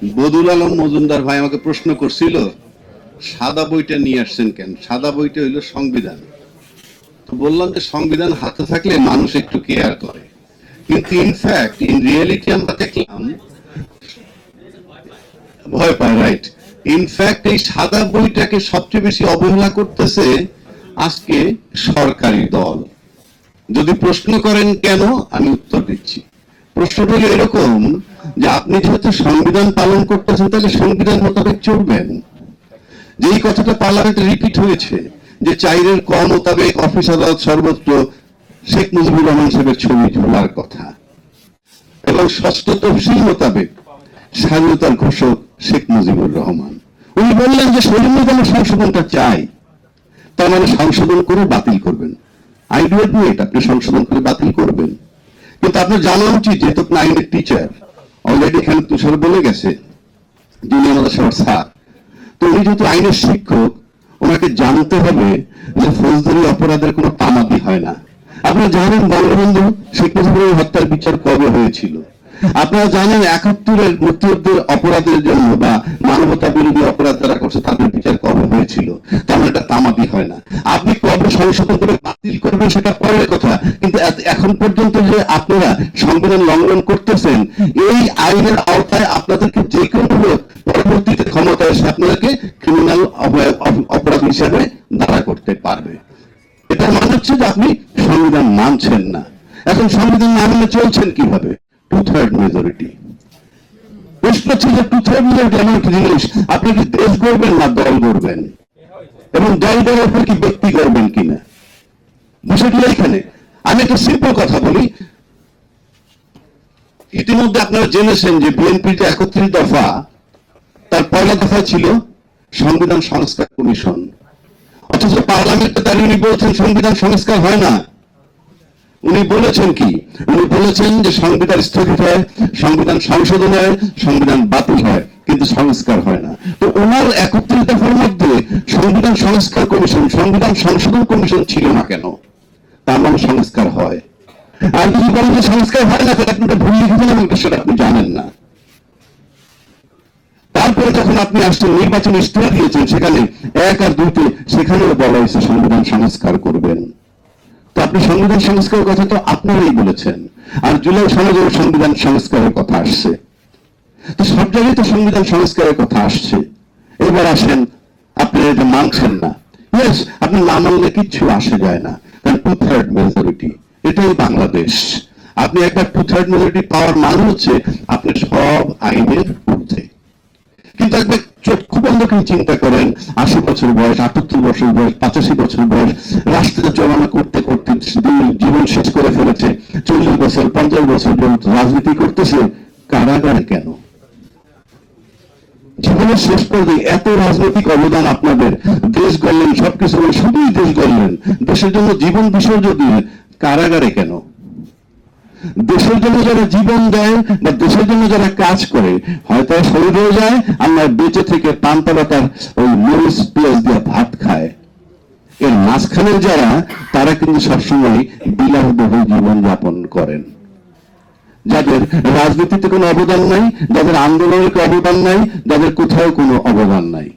বদুল আলম মজুমদার ভাই আমাকে প্রশ্ন করছিল সাদা বইটা নিয়ে আসছেন কেন। সাদা বইটা হইলো সংবিধান। তো বললাম যে সংবিধান হাতে থাকলে মানুষ একটু কেয়ার করে, কিন্তু ইনফ্যাক্ট ইন রিয়েলিটি আমরা দেখলাম ভয় পায়, রাইট। ইনফ্যাক্ট এই সাদা বইটাকে সবচেয়ে বেশি অবহেলা করতেছে আজকে সরকারি দল। যদি প্রশ্ন করেন কেন, আমি উত্তর দিচ্ছি। প্রশ্নটা হলো এরকম যে আপনি যেহেতু সংবিধান পালন করতেছেন তাহলে সংবিধান মোতাবেক চলবেন। যেই কথাটা পার্লামেন্টে রিপিট হয়েছে যে 4-এর ক মোতাবেক অফিস আদালত সর্বত্র শেখ মুজিবুর রহমান সাহেবের ছবি ঝোলার কথা, এবং 6ষ্ঠ তফসিল মোতাবেক স্বাধীনতার ঘোষক শেখ মুজিবুর রহমান। উনি বললেন যে সংবিধান সংশোধনটা চাই, তার মানে সংশোধন করে বাতিল করবেন। আইডিয়া দিয়ে আপনি সংশোধন করে বাতিল করবেন, কিন্তু আপনার জানা উচিত যেহেতু আপনি আইনের টিচার, অলরেডি এখানে তুষার বলে গেছে যিনি আমাদের সবার স্যার, তো উনি যেহেতু আইনের শিক্ষক, ওনাকে জানতে হবে যে ফৌজদারি অপরাধের কোনো তামাদি হয় না। আপনারা জানেন বঙ্গবন্ধু শেখ মুজিবুর হত্যার বিচার কবে হয়েছিল, আপনারা জানেন 71-এর মুক্তিযুদ্ধের অপরাধের জন্য বা মানবতা বিরোধী অপরাধ যারা করছে তাদের বিচার কবে হয়েছিল, তেমন একটা তামাদি হয় না। আপনি কবে সংশোধন করে বাতিল করবেন সেটা পরের কথা, কিন্তু এখন পর্যন্ত যে আপনারা সংবিধান লঙ্ঘন করতেছেন, এই আইনের আওতায় আপনাদেরকে যে কোনো লোক পরবর্তীতে ক্ষমতায় এসে আপনাদেরকে ক্রিমিনাল অপরাধ হিসাবে দাঁড়া করতে পারবে। এটা মানে হচ্ছে যে আপনি সংবিধান মানছেন না। এখন সংবিধান না মেনে চলছেন কিভাবে? 2/3 মেজরিটি। প্রশ্ন হচ্ছে যে 2/3 মেজরিটি এমন কি জিনিস, আপনি কি দেশ গড়বেন না দল গড়বেন, এবং দল গড়ার পর কি ব্যক্তি গড়বেন কিনা, বিষয়টি এখানে। আমি একটা সিম্পল কথা বলি, ইতিমধ্যে আপনারা জেনেছেন যে বিএনপির যে 31 দফা, তার পয়লা দফা ছিল সংবিধান সংস্কার কমিশন, অথচ পার্লামেন্টে দাঁড়িয়ে উনি বলছেন সংবিধান সংস্কার হয় না। উনি বলেছেন কি, উনি বলেছেন যে সংবিধান স্থগিত হয়, সংবিধান সংশোধন হয়, সংবিধান বাতিল হয়, কিন্তু সংস্কার হয় না। তো ওনার 31 দফার মধ্যে সংবিধান সংস্কার কমিশন, সংবিধান সংশোধন কমিশন ছিল না কেন? তার মানে সংস্কার হয়। আর যদি বলেন যে সংস্কার হয় না, তাহলে আপনি ভুল লিখেছেন এবং সেটা আপনি জানেন না। তারপরে যখন আপনি আসছেন নির্বাচন ইশতেহার দিয়েছেন, সেখানে 1 আর 2-তে সেখানেও বলা হয়েছে সংবিধান সংস্কার করবেন। তো আপনি সংবিধান সংস্কারের কথা তো আপনারাই বলেছেন, আর জুলাই সনদেও সংবিধান সংস্কারের কথা আসছে, তো সব জায়গায় তো সংবিধান সংস্কারের কথা আসছে। এবার আসেন আপনি এটা মানছেন না। ইয়েস, আপনি না মানলে কিচ্ছু আসে যায় না, কারণ 2/3 মেজরিটি, এটাই বাংলাদেশ। আপনি একটা 2/3 মেজরিটি পাওয়ার মানে হচ্ছে আপনি সব আইনের ঊর্ধ্বে। কিন্তু একবার চক্ষু বন্ধ করে চিন্তা করেন, 80 বছর বয়স, 78 বছর বয়স, 85 বছর বয়স, রাষ্ট্রে চালনা করতে করতে জীবন শেষ করে ফেলেছে, 40 বছর 50 বছর পর্যন্ত রাজনীতি করতেছে, কারাগারে কেন? জীবনের শেষ পর্যায়ে এত রাজনৈতিক অবদান আপনাদের, দেশ গড়লেন, সবকিছু শুধুই দেশ গড়লেন, দেশের জন্য জীবন বিসর্জন দিলেন, কারাগারে কেন? দেশের জন্য যারা জীবন দেয় বা দেশের জন্য যারা কাজ করে, হয়তো শহীদ হয়ে যায়, আমরা বেঁচে থেকে পান্তালতার ওই মরিচ পেঁয়াজ দিয়ে ভাত খায়। এর মাঝখানের যারা, তারা কিন্তু সবসময় বিলাসবহুল জীবন যাপন করেন, যাদের রাজনীতিতে কোনো অবদান নাই, যাদের আন্দোলনের অবদান নাই, যাদের কোথাও কোনো অবদান নাই।